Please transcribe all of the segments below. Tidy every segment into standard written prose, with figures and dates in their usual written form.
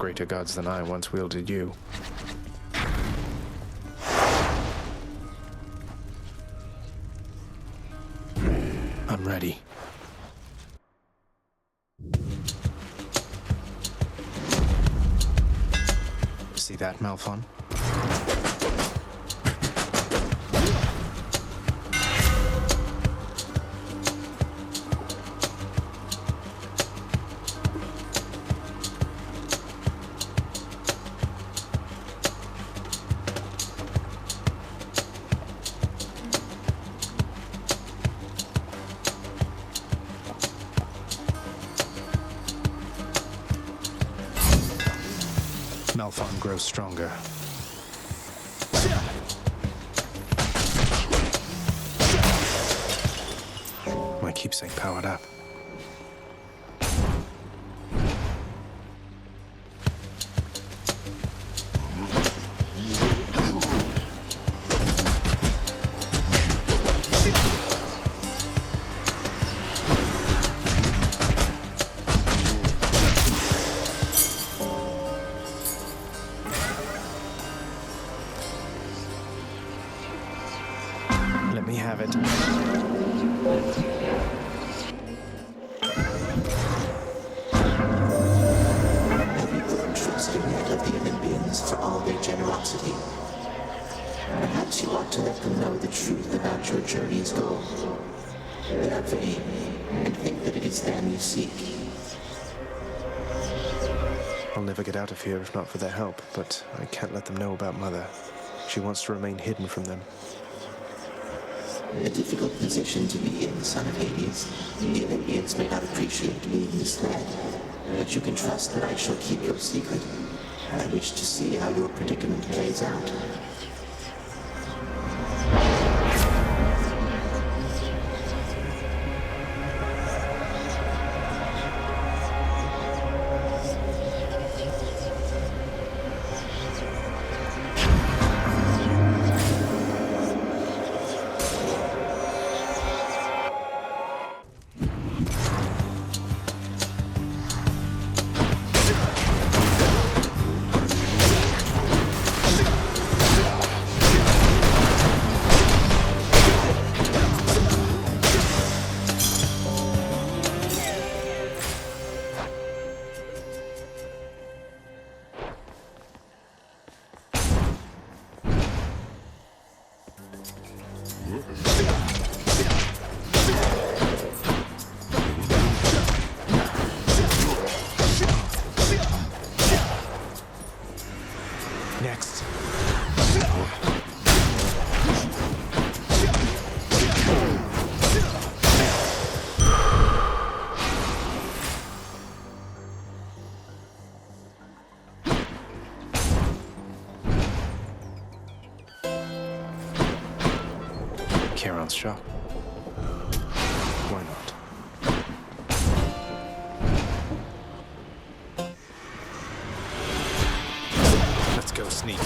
greater gods than I once wielded you. I'm ready. See that, Malphon? Malphon grows stronger. My keepsake powered up. Let me have it. Trusting of the Olympians for all their generosity. Perhaps you ought to let them know the truth about your journey's goal. They are vain and think that it is them you seek. I'll never get out of here if not for their help, but I can't let them know about Mother. She wants to remain hidden from them. A difficult position to be in, son of Hades. The Olympians may not appreciate being misled, but you can trust that I shall keep your secret. I wish to see how your predicament plays out. Next. Charon's shop. Why not? Let's go sneak.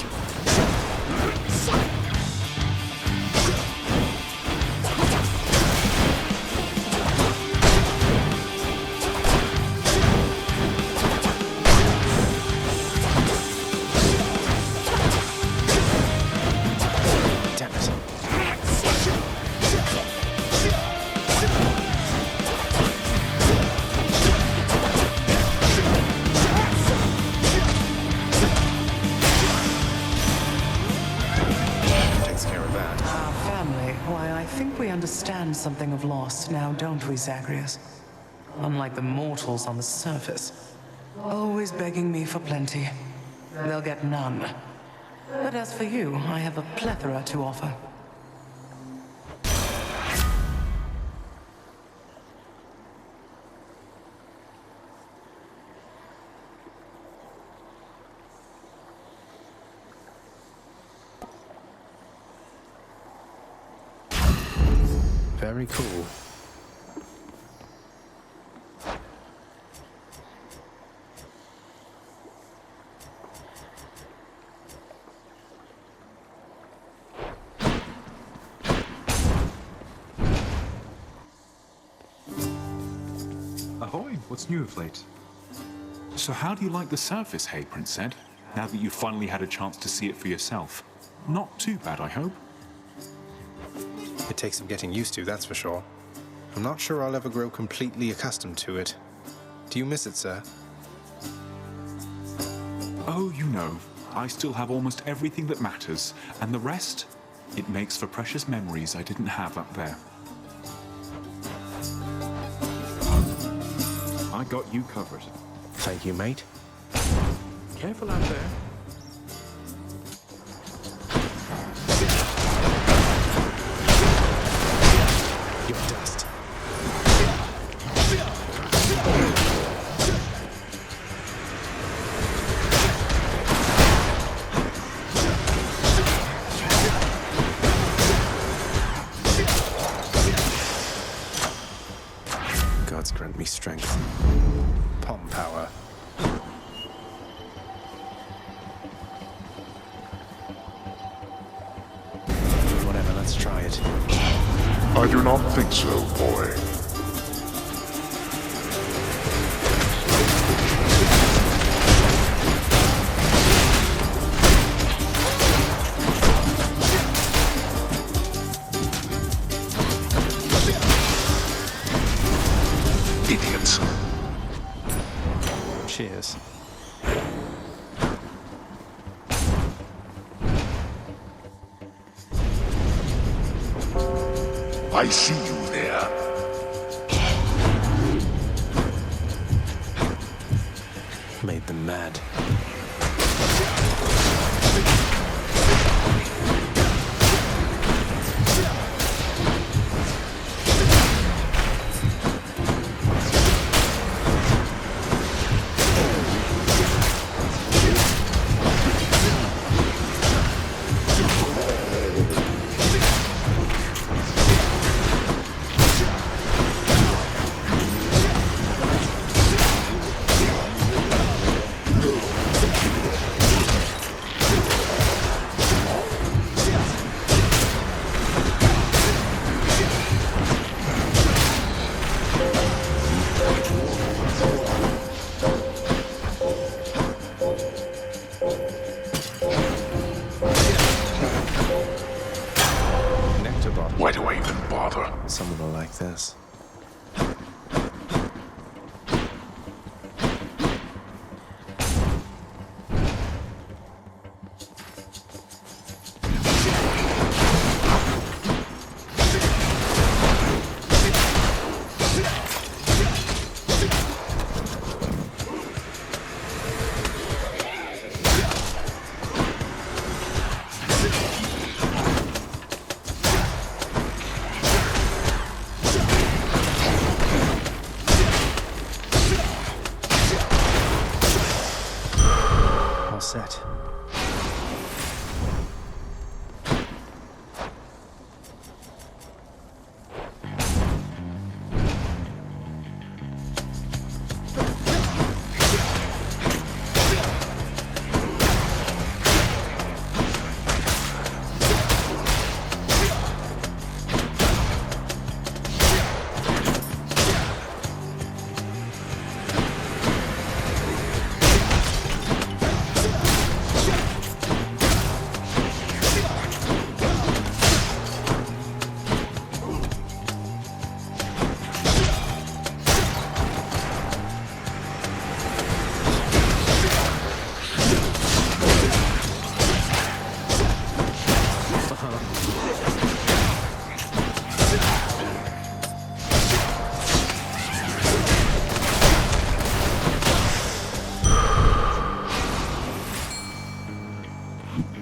Damn it. Understand something of loss now, don't we, Zagreus? Unlike the mortals on the surface, always begging me for plenty. They'll get none. But as for you, I have a plethora to offer. Very cool. Ahoy! What's new of late? So how do you like the surface, hey, Prince Ed? Now that you've finally had a chance to see it for yourself. Not too bad, I hope. It takes some getting used to, that's for sure. I'm not sure I'll ever grow completely accustomed to it. Do you miss it, sir? Oh, you know, I still have almost everything that matters, and the rest, it makes for precious memories I didn't have up there. I got you covered. Thank you, mate. Careful out there. Your dust. Gods grant me strength. Palm power. Whatever, let's try it. I do not think so, boy. Idiots. Cheers. I see you there. Made them mad. Why do I even bother? Someone will like this. All set.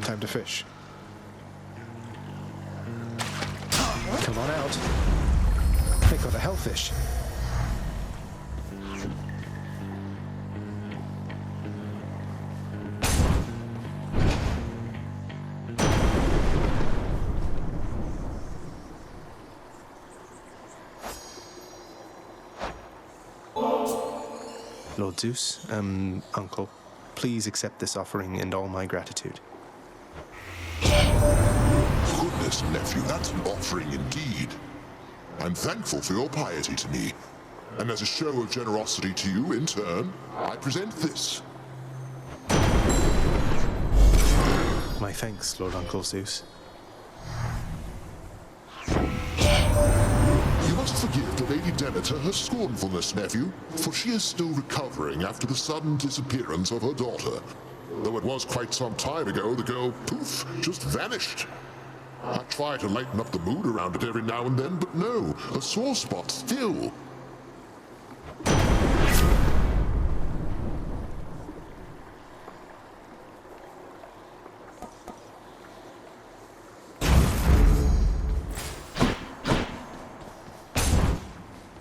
Time to fish. Come on out. They got a hellfish. Lord Zeus, Uncle, please accept this offering and all my gratitude. Goodness, nephew, that's an offering indeed. I'm thankful for your piety to me. And as a show of generosity to you in turn, I present this. My thanks, Lord Uncle Zeus. You must forgive the Lady Demeter her scornfulness, nephew, for she is still recovering after the sudden disappearance of her daughter. Though it was quite some time ago, the girl, poof, just vanished. I try to lighten up the mood around it every now and then, but no, a sore spot still.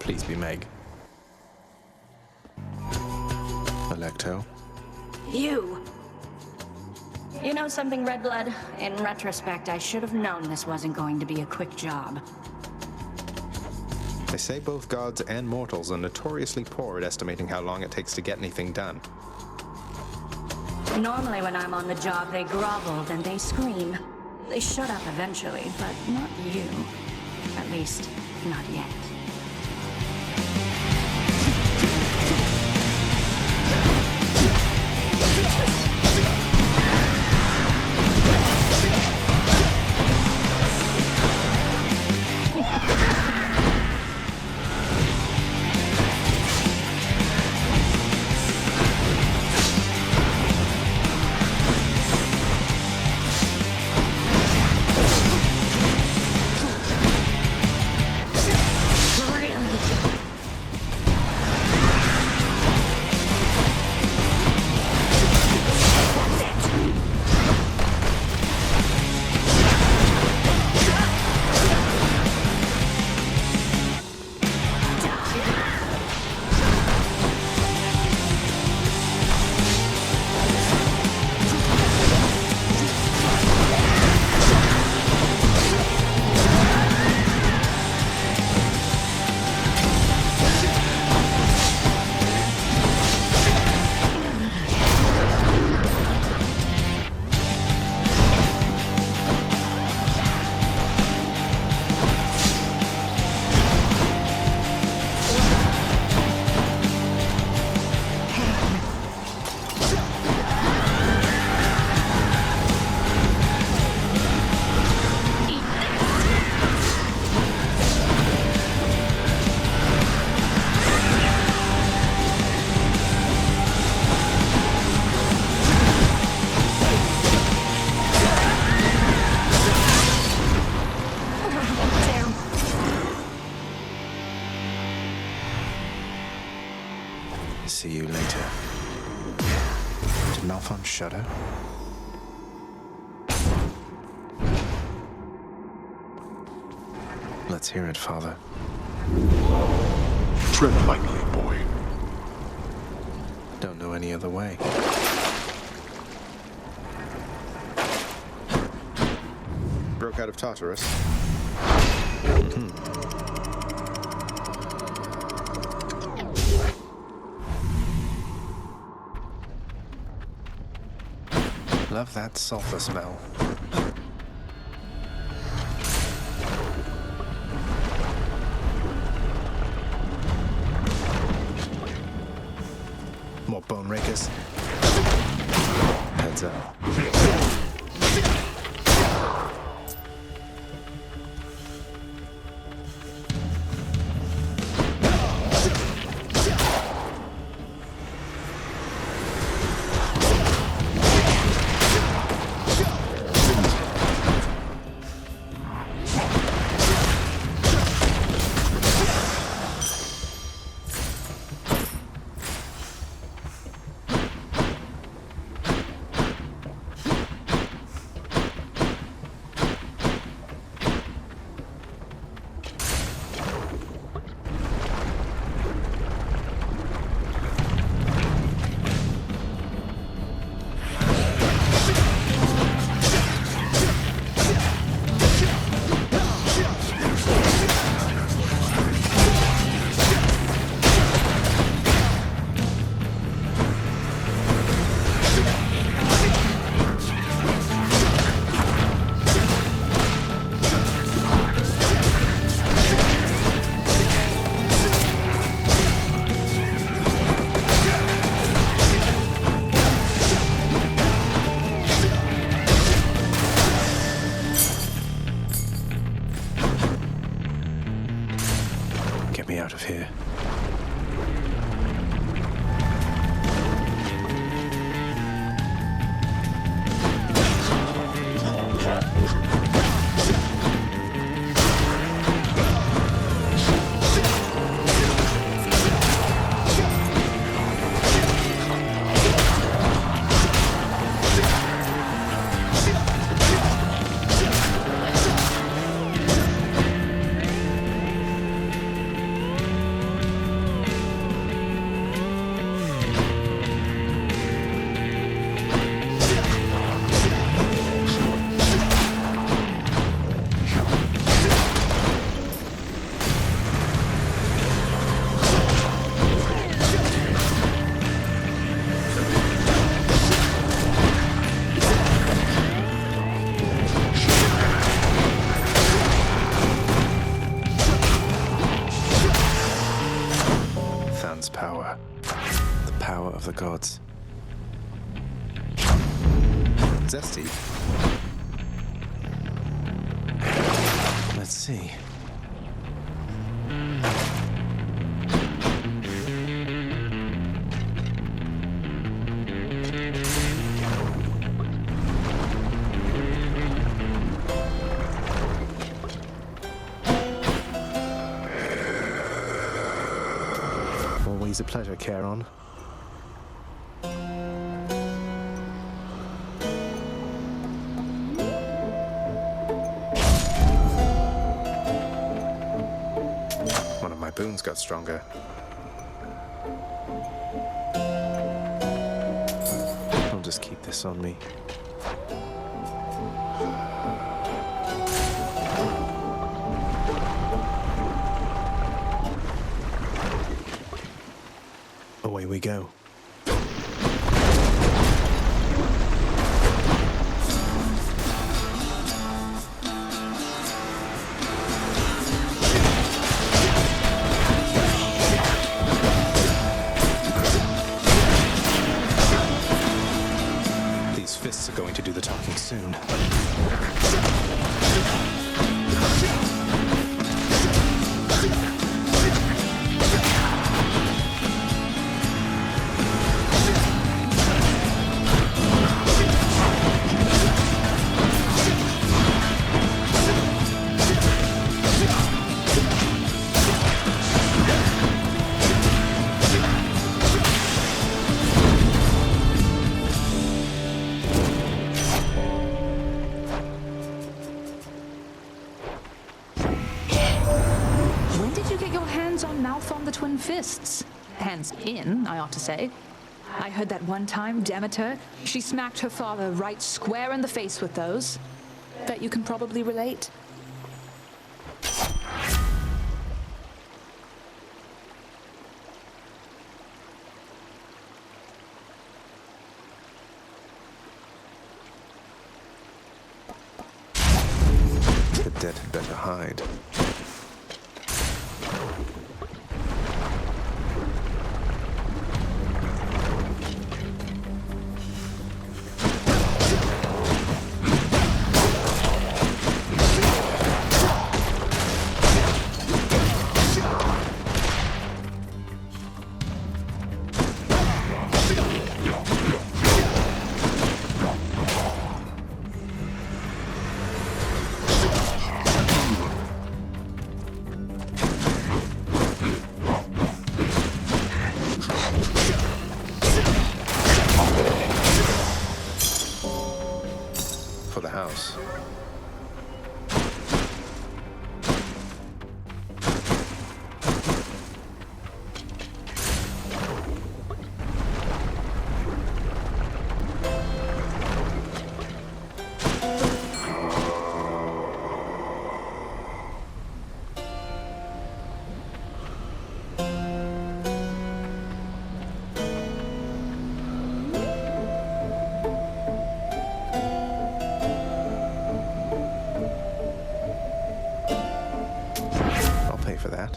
Please be Meg. Electo. You know something, Redblood? In retrospect, I should have known this wasn't going to be a quick job. They say both gods and mortals are notoriously poor at estimating how long it takes to get anything done. Normally when I'm on the job, they grovel and they scream. They shut up eventually, but not you. At least, not yet. See you later. Did Malphon shudder? Let's hear it, Father. Tread lightly, boy. Don't know any other way. Broke out of Tartarus. Love that sulfur smell. More bone rakers. Heads up. Get me out of here. Power. The power of the gods. Zesty. Let's see. Always a pleasure, Charon. One of my boons got stronger. I'll just keep this on me. Away we go. These fists are going to do the talking soon. Fists. Hands in, I ought to say. I heard that one time Demeter, she smacked her father right square in the face with those. Bet you can probably relate. The dead had better hide. House. For that.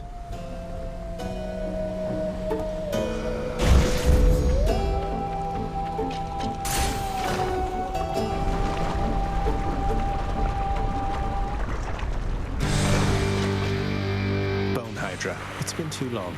Bone Hydra. It's been too long.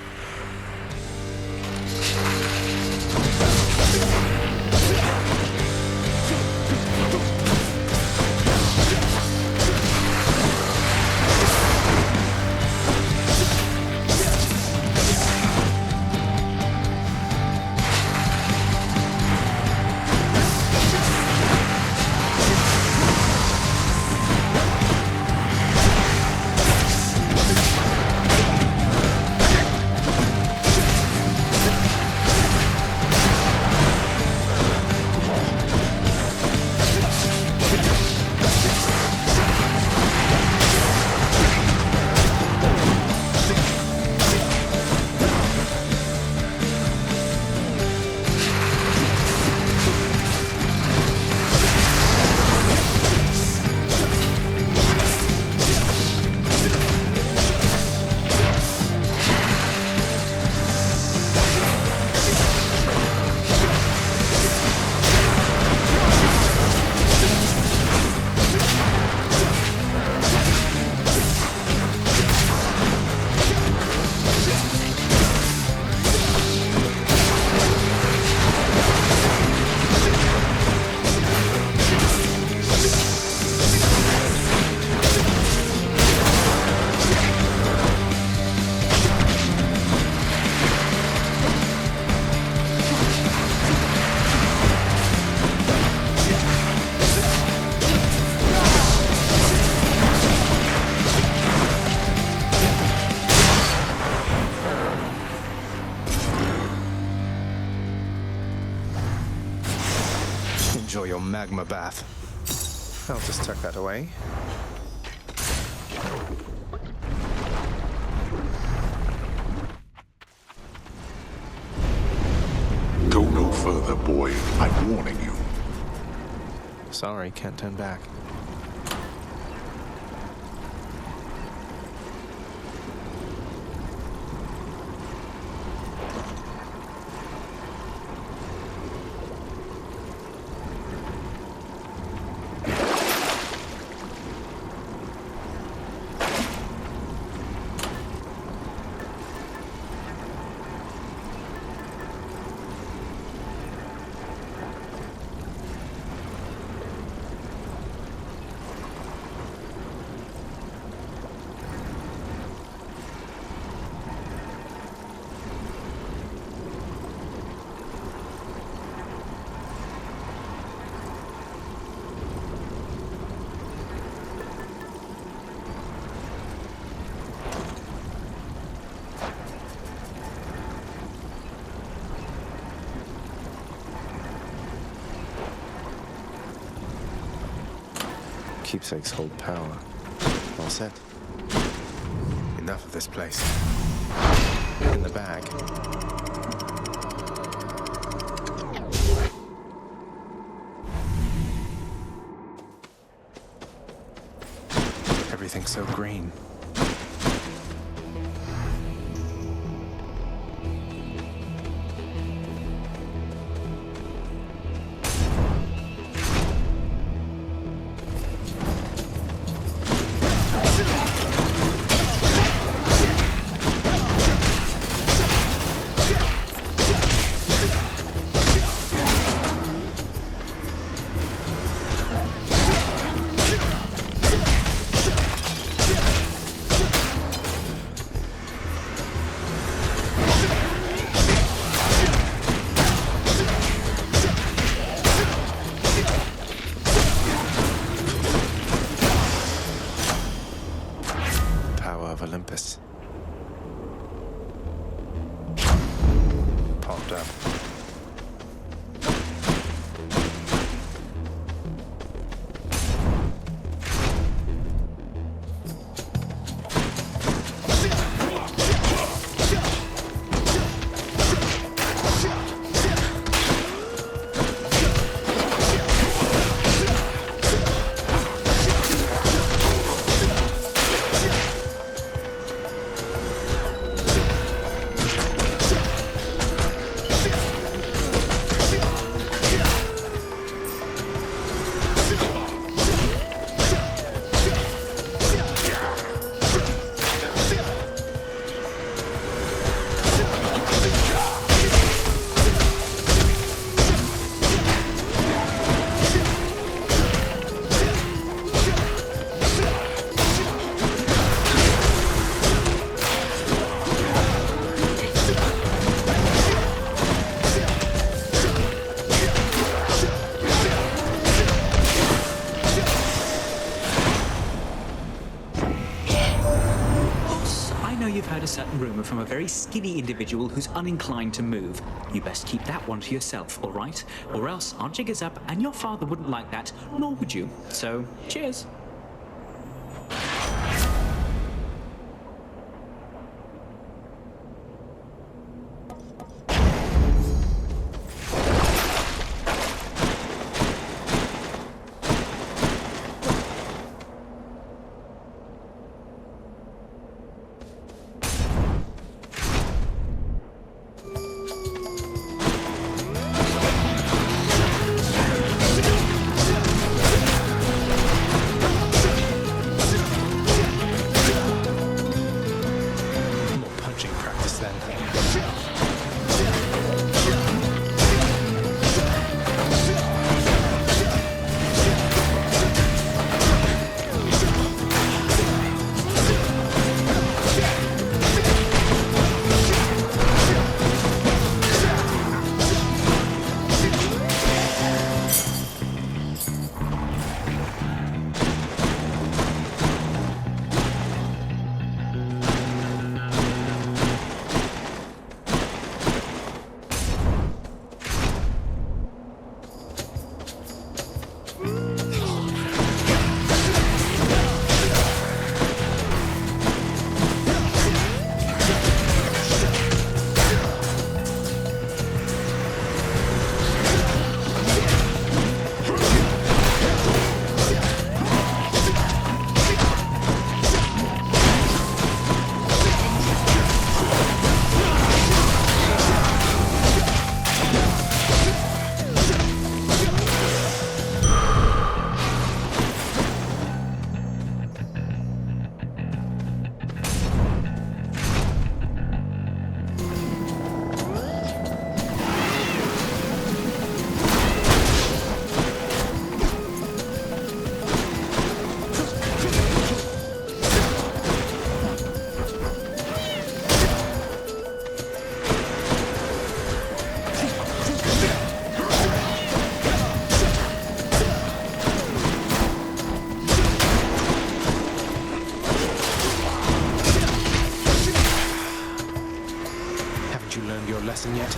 Enjoy your magma bath. I'll just tuck that away. Go no further, boy. I'm warning you. Sorry, can't turn back. Keepsakes hold power. All set. Enough of this place. In the bag. Everything's so green. Popped up. know you've heard a certain rumor from a very skinny individual who's uninclined to move. You best keep that one to yourself, all right? Or else our jig is up, and your father wouldn't like that, nor would you. So, cheers. lesson yet?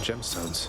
gemstones.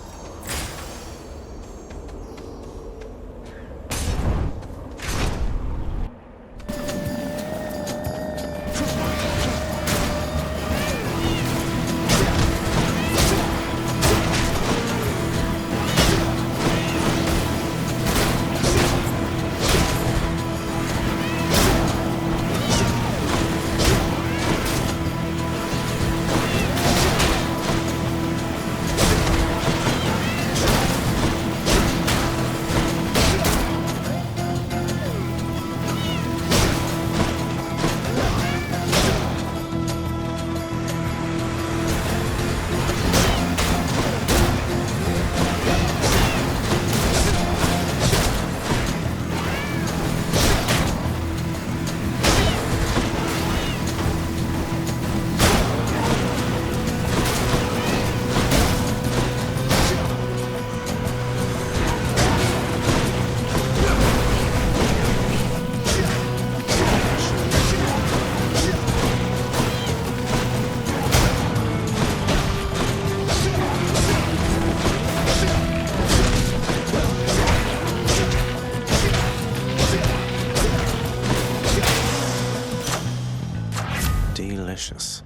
Delicious.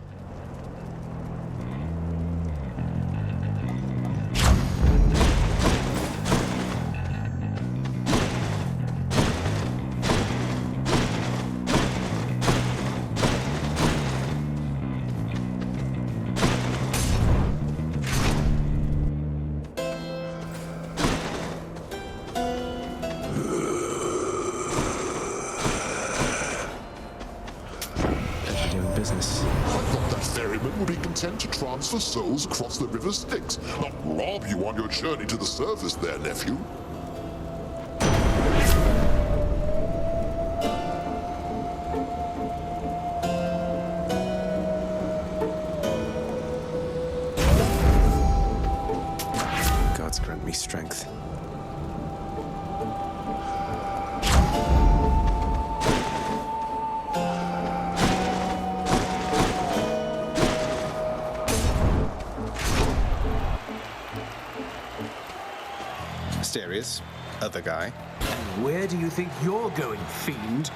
Business. I thought that ferryman would be content to transfer souls across the river Styx, not rob you on your journey to the surface there, nephew. Gods grant me strength. Mysterious. Other guy. Where do you think you're going, fiend?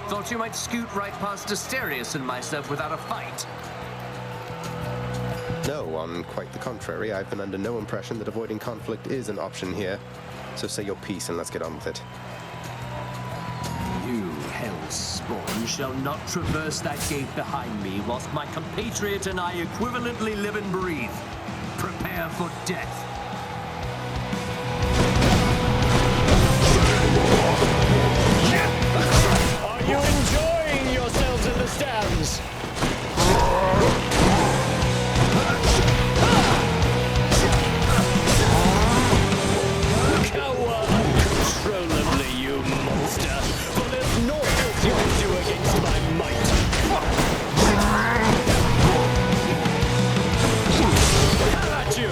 Thought you might scoot right past Asterius and myself without a fight. No, on quite the contrary. I've been under no impression that avoiding conflict is an option here. So say your piece and let's get on with it. You hellspawn shall not traverse that gate behind me whilst my compatriot and I equivalently live and breathe. Prepare for death. Are you enjoying yourselves in the stands? Cower uncontrollably, you monster, for there's naught else you can do against my might. How at you!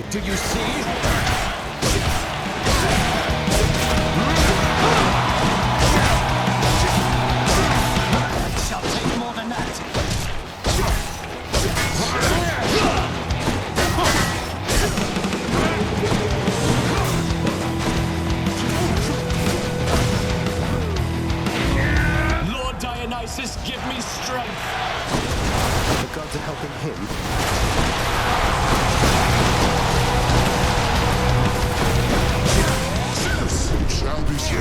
do you see? Shall take more than that. Lord Dionysus, give me strength. The gods are helping him. It shall be so.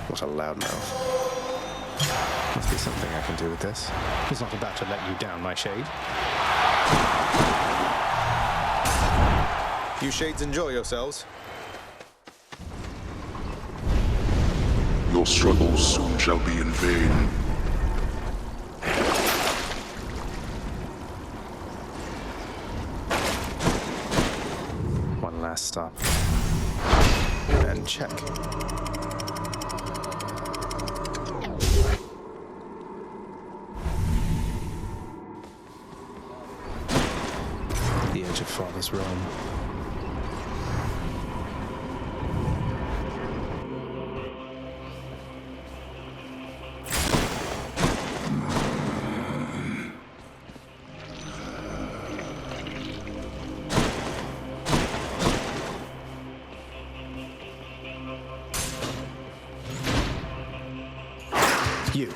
What a loudmouth. Must be something I can do with this. He's not about to let you down, my shade. You shades enjoy yourselves. Your struggles soon shall be in vain. One last stop. And check. The edge of Father's realm. You.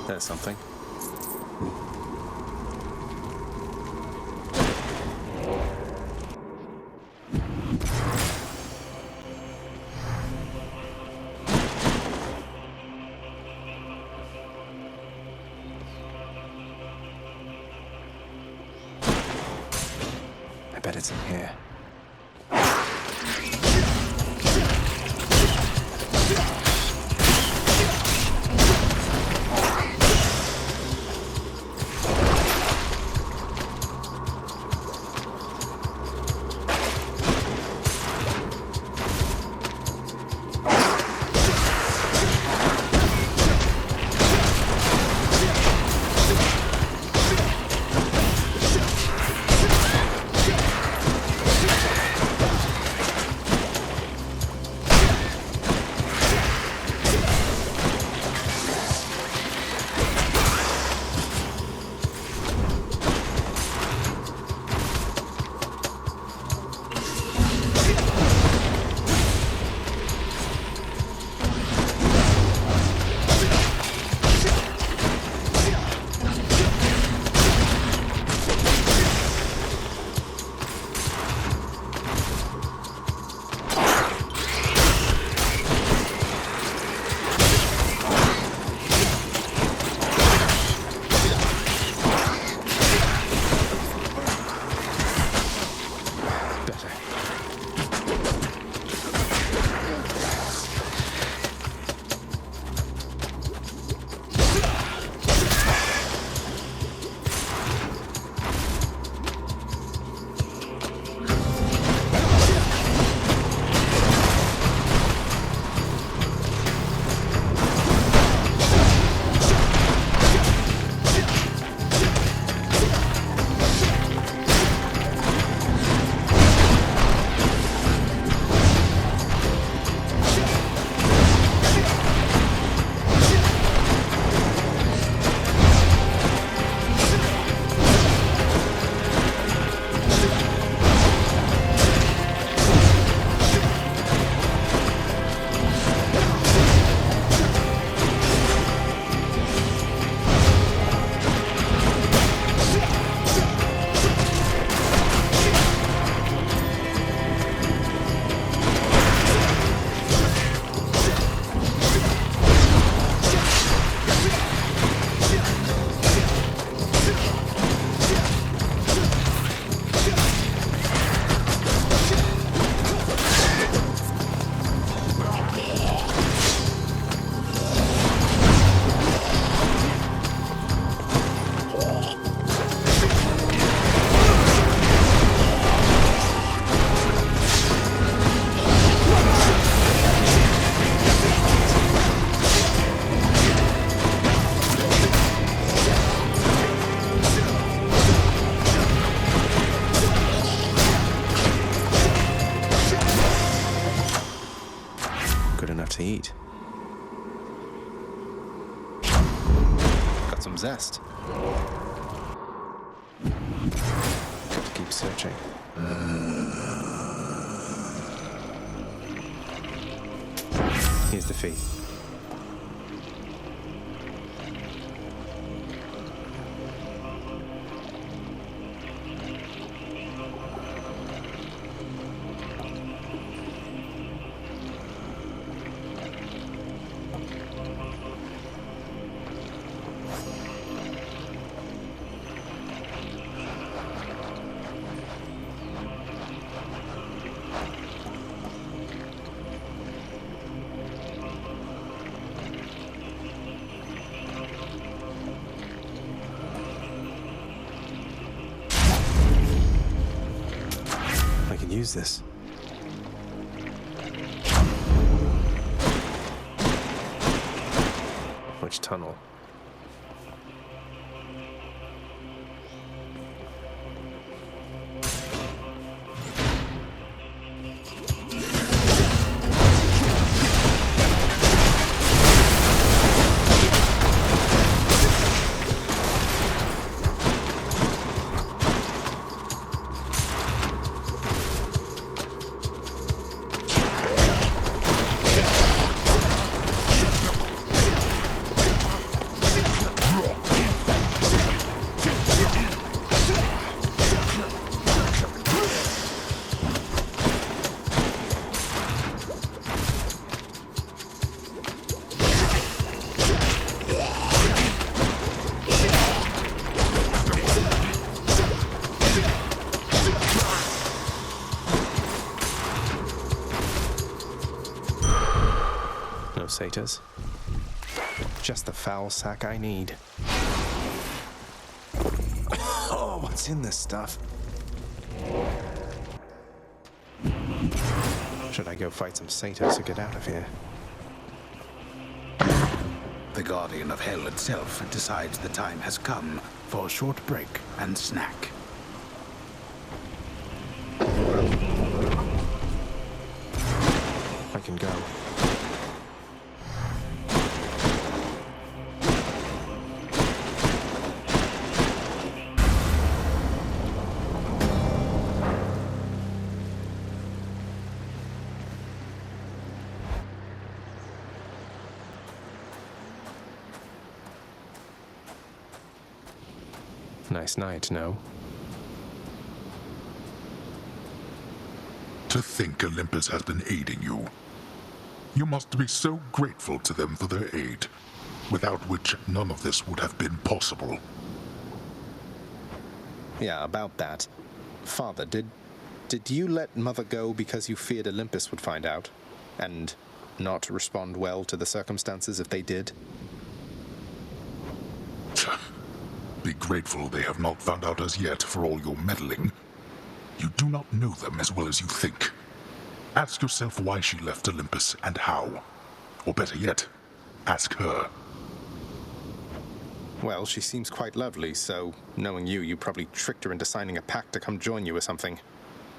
There's something. I bet it's in here. to eat. Got some zest. Got to keep searching. Here's the fee. Use this. Which tunnel? Satyrs. Just the foul sack I need. Oh, what's in this stuff? Should I go fight some satyrs to get out of here? The Guardian of Hell itself decides the time has come for a short break and snack. I can go. Nice night, no? To think Olympus has been aiding you. You must be so grateful to them for their aid, without which none of this would have been possible. Yeah, about that. Father, did you let Mother go because you feared Olympus would find out? And not respond well to the circumstances if they did? Be grateful they have not found out as yet for all your meddling. You do not know them as well as you think. Ask yourself why she left Olympus and how. Or better yet, ask her. Well, she seems quite lovely, so knowing you probably tricked her into signing a pact to come join you or something.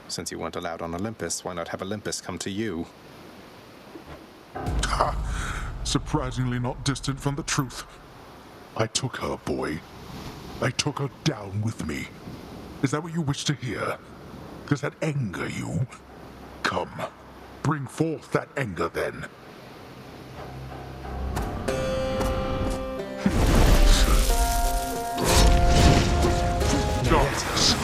Since you weren't allowed on Olympus, why not have Olympus come to you? Ha! Surprisingly not distant from the truth. I took her, boy. I took her down with me. Is that what you wish to hear? Does that anger you? Come, bring forth that anger then. Darkness.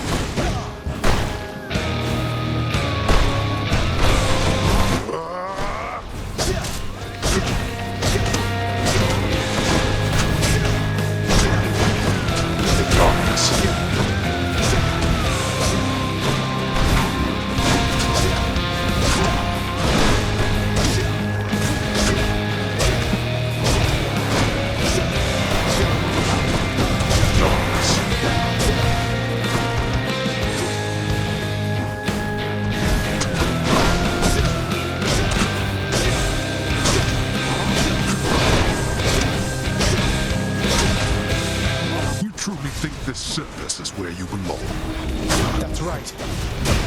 Surface is where you belong. That's right.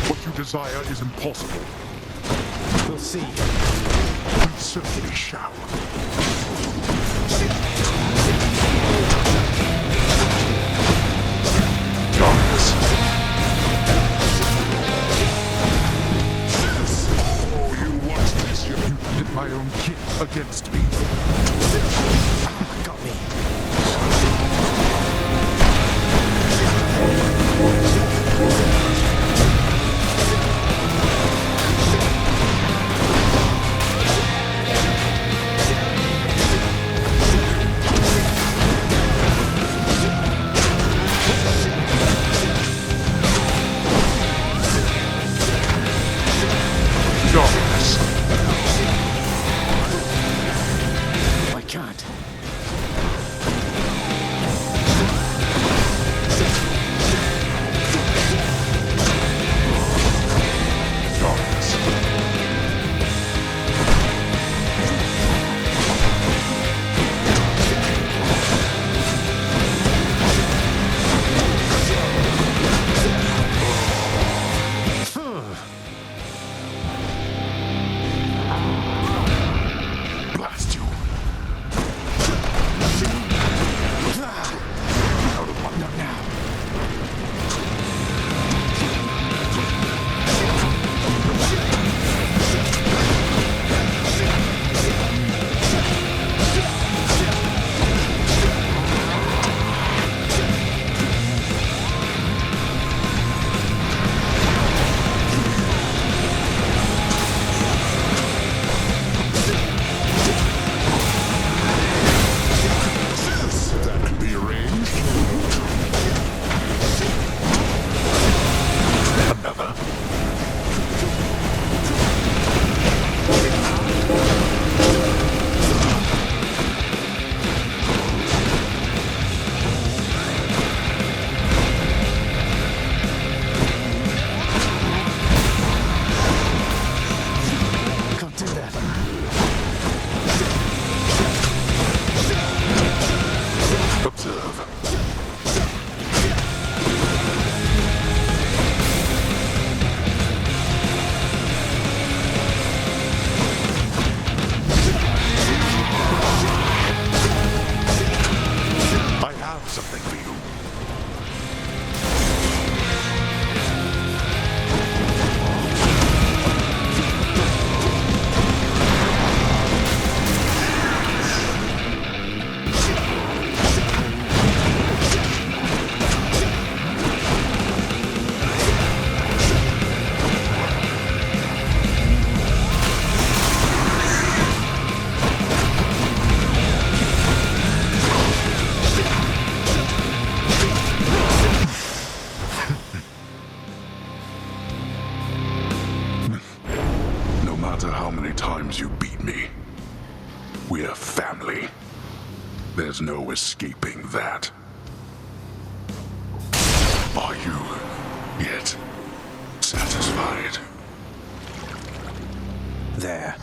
What you desire is impossible. We'll see. Peace. certainly shall. Darkness. Oh, you want this, you... You pit my own kid against me. Got me. Darkness. I can't. Darkness. Blast you. Out of luck. Not now. That could be arranged. Another. Can't do that. Observe. I have something for you. No matter how many times you beat me, we're family. There's no escaping that. Are you yet satisfied? There.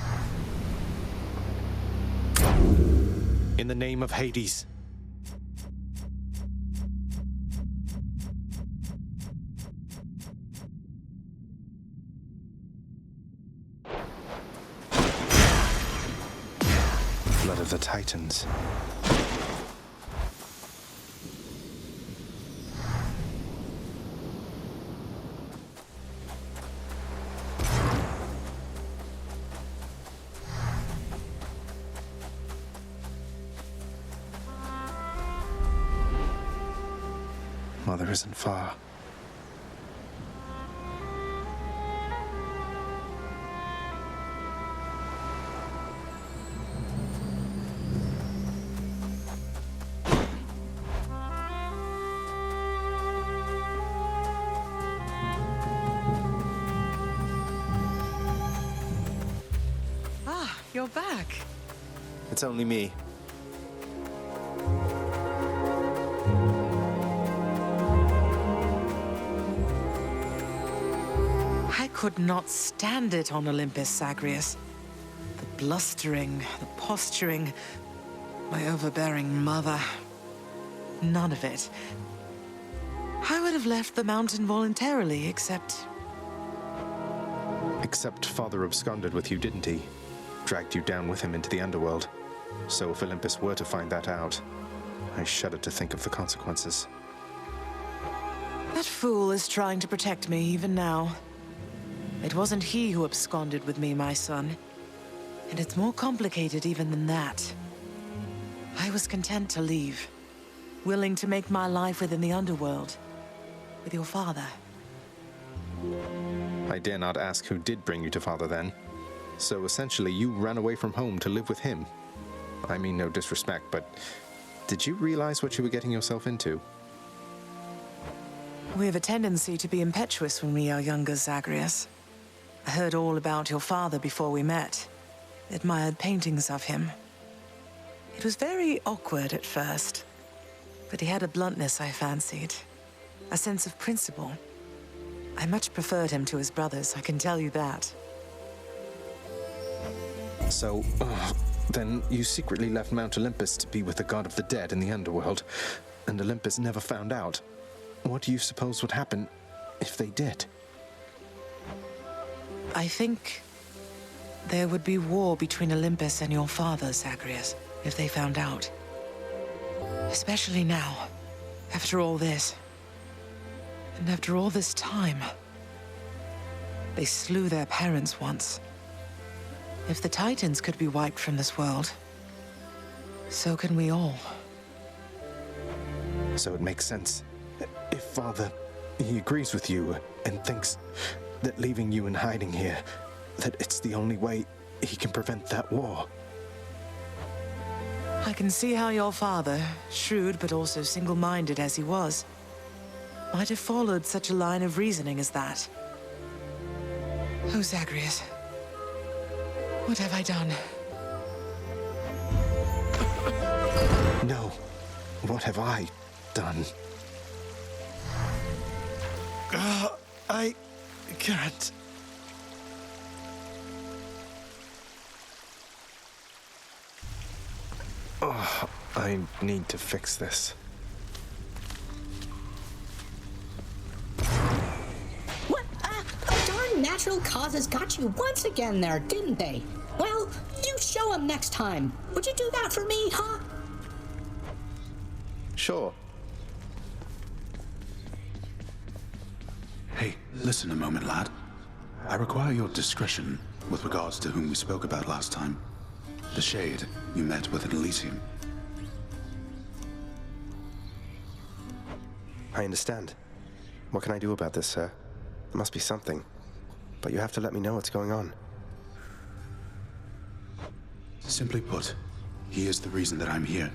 In the name of Hades. Blood of the Titans. Mother isn't far. You're back. It's only me. I could not stand it on Olympus, Zagreus. The blustering, the posturing, my overbearing mother. None of it. I would have left the mountain voluntarily, except... Except Father absconded with you, didn't he? dragged you down with him into the underworld. So if Olympus were to find that out, I shudder to think of the consequences. That fool is trying to protect me even now. It wasn't he who absconded with me, my son. And it's more complicated even than that. I was content to leave, willing to make my life within the underworld, with your father. I dare not ask who did bring you to father then. So essentially you ran away from home to live with him. I mean no disrespect, but did you realize what you were getting yourself into? We have a tendency to be impetuous when we are younger, Zagreus. I heard all about your father before we met. Admired paintings of him. It was very awkward at first, but he had a bluntness I fancied. A sense of principle. I much preferred him to his brothers, I can tell you that. So, then you secretly left Mount Olympus to be with the god of the dead in the underworld, and Olympus never found out. What do you suppose would happen if they did? I think there would be war between Olympus and your father, Zagreus, if they found out. Especially now, after all this. And after all this time. They slew their parents once. If the Titans could be wiped from this world, so can we all. So it makes sense. If Father, he agrees with you and thinks that leaving you in hiding here, that it's the only way he can prevent that war. I can see how your father, shrewd but also single-minded as he was, might have followed such a line of reasoning as that. Oh, Zagreus. What have I done? No. What have I done? I can't. Oh, I need to fix this. What? Darn natural causes got you once again there, didn't they? Well, you show them next time. Would you do that for me, huh? Sure. Hey, listen a moment, lad. I require your discretion with regards to whom we spoke about last time. The Shade you met with in Elysium. I understand. What can I do about this, sir? There must be something. But you have to let me know what's going on. Simply put, he is the reason that I'm here.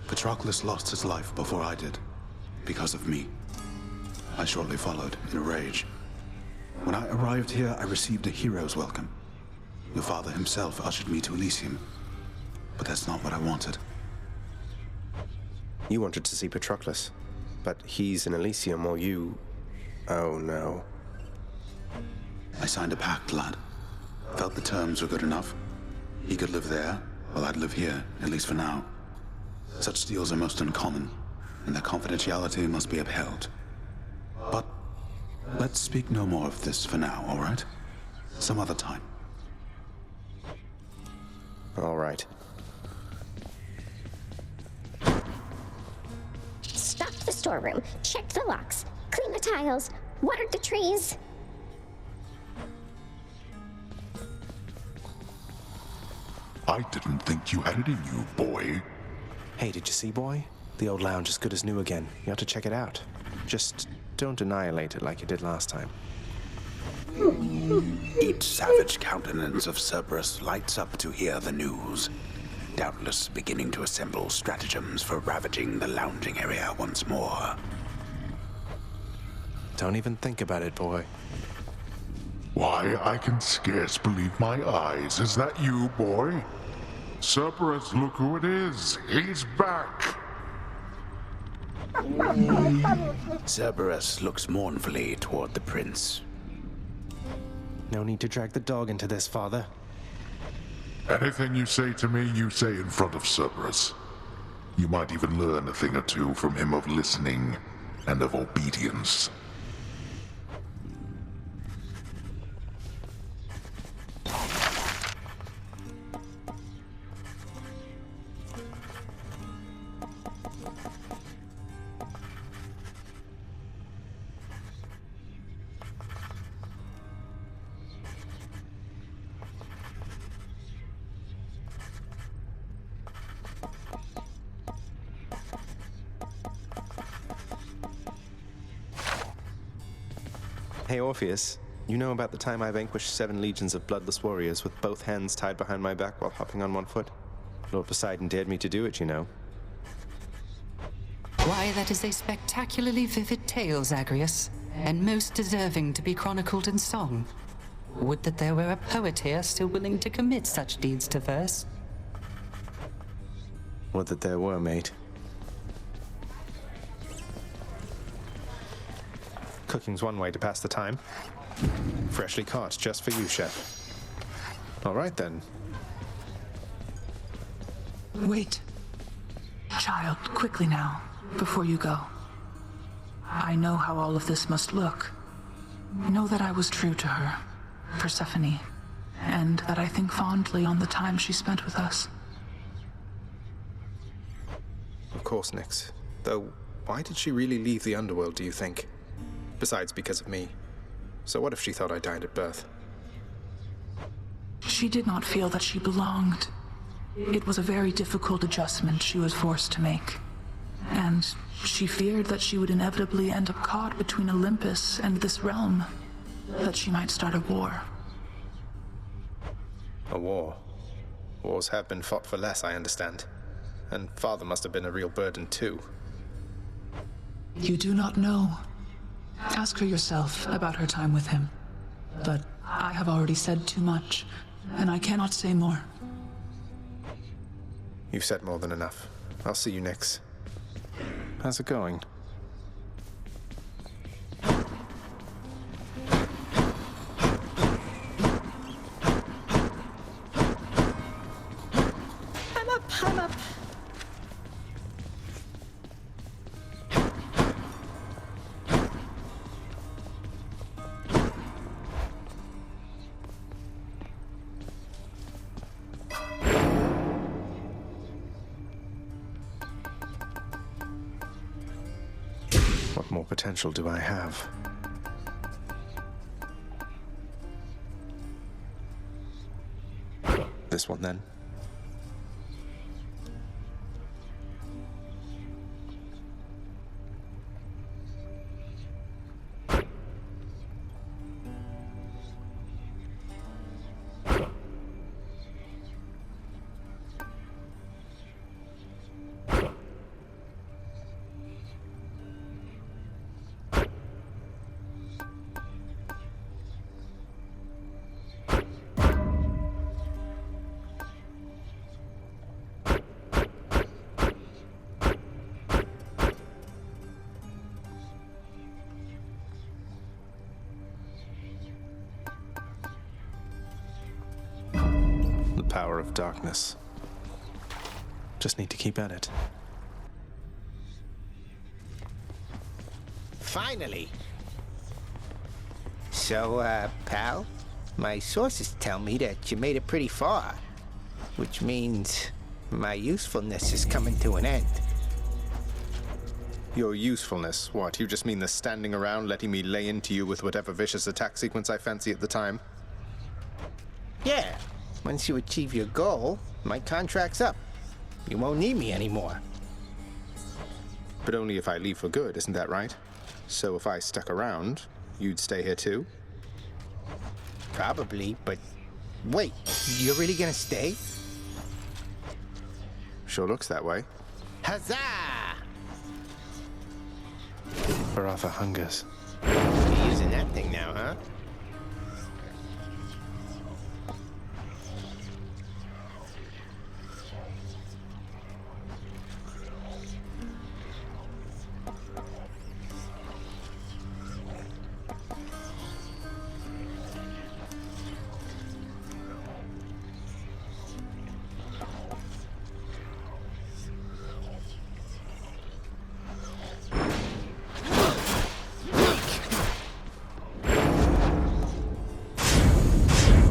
Patroclus lost his life before I did, because of me. I shortly followed, in a rage. When I arrived here, I received a hero's welcome. Your father himself ushered me to Elysium. But that's not what I wanted. You wanted to see Patroclus, but he's in Elysium while you... Oh, no. I signed a pact, lad. Felt the terms were good enough. He could live there, while I'd live here, at least for now. Such deals are most uncommon, and their confidentiality must be upheld. But let's speak no more of this for now, all right? Some other time. All right. Stock the storeroom, check the locks, clean the tiles, watered the trees. I didn't think you had it in you, boy. Hey, did you see, boy? The old lounge is good as new again. You have to check it out. Just don't annihilate it like you did last time. Each savage countenance of Cerberus lights up to hear the news, doubtless beginning to assemble stratagems for ravaging the lounging area once more. Don't even think about it, boy. Why, I can scarce believe my eyes. Is that you, boy? Cerberus, look who it is. He's back. Cerberus looks mournfully toward the prince. No need to drag the dog into this, Father. Anything you say to me, you say in front of Cerberus. You might even learn a thing or two from him of listening and of obedience. Hey, Orpheus. You know about the time I vanquished 7 legions of bloodless warriors with both hands tied behind my back while hopping on one foot? Lord Poseidon dared me to do it, you know. Why, that is a spectacularly vivid tale, Zagreus, and most deserving to be chronicled in song. Would that there were a poet here still willing to commit such deeds to verse. Would that there were, mate. Cooking's one way to pass the time. Freshly caught just for you, chef. All right, then. Wait. Child, quickly now, before you go. I know how all of this must look. Know that I was true to her, Persephone, and that I think fondly on the time she spent with us. Of course, Nyx. Though, why did she really leave the underworld, do you think? Besides, because of me. So what if she thought I died at birth? She did not feel that she belonged. It was a very difficult adjustment she was forced to make. And she feared that she would inevitably end up caught between Olympus and this realm. That she might start a war. A war? Wars have been fought for less, I understand. And father must have been a real burden, too. You do not know. Ask her yourself about her time with him. But I have already said too much, and I cannot say more. You've said more than enough. I'll see you, Nyx. How's it going? I'm up. What more potential do I have? This one, then. Power of darkness. Just need to keep at it. Finally! So, pal, my sources tell me that you made it pretty far, which means my usefulness is coming to an end. Your usefulness? What, you just mean the standing around letting me lay into you with whatever vicious attack sequence I fancy at the time? Yeah. Once you achieve your goal, my contract's up. You won't need me anymore. But only if I leave for good, isn't that right? So if I stuck around, you'd stay here too? Probably, but wait, you're really gonna stay? Sure looks that way. Huzzah! Varatha hungers. You're using that thing now, huh?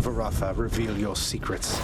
Varatha, reveal your secrets.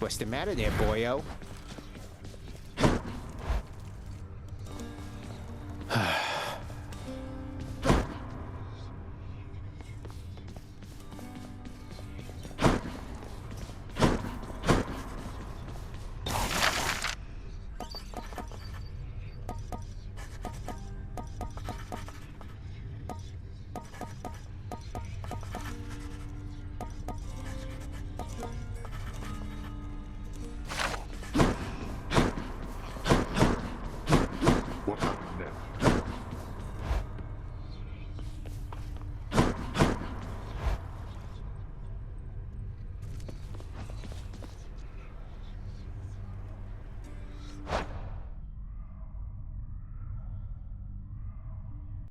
What's the matter there, boyo?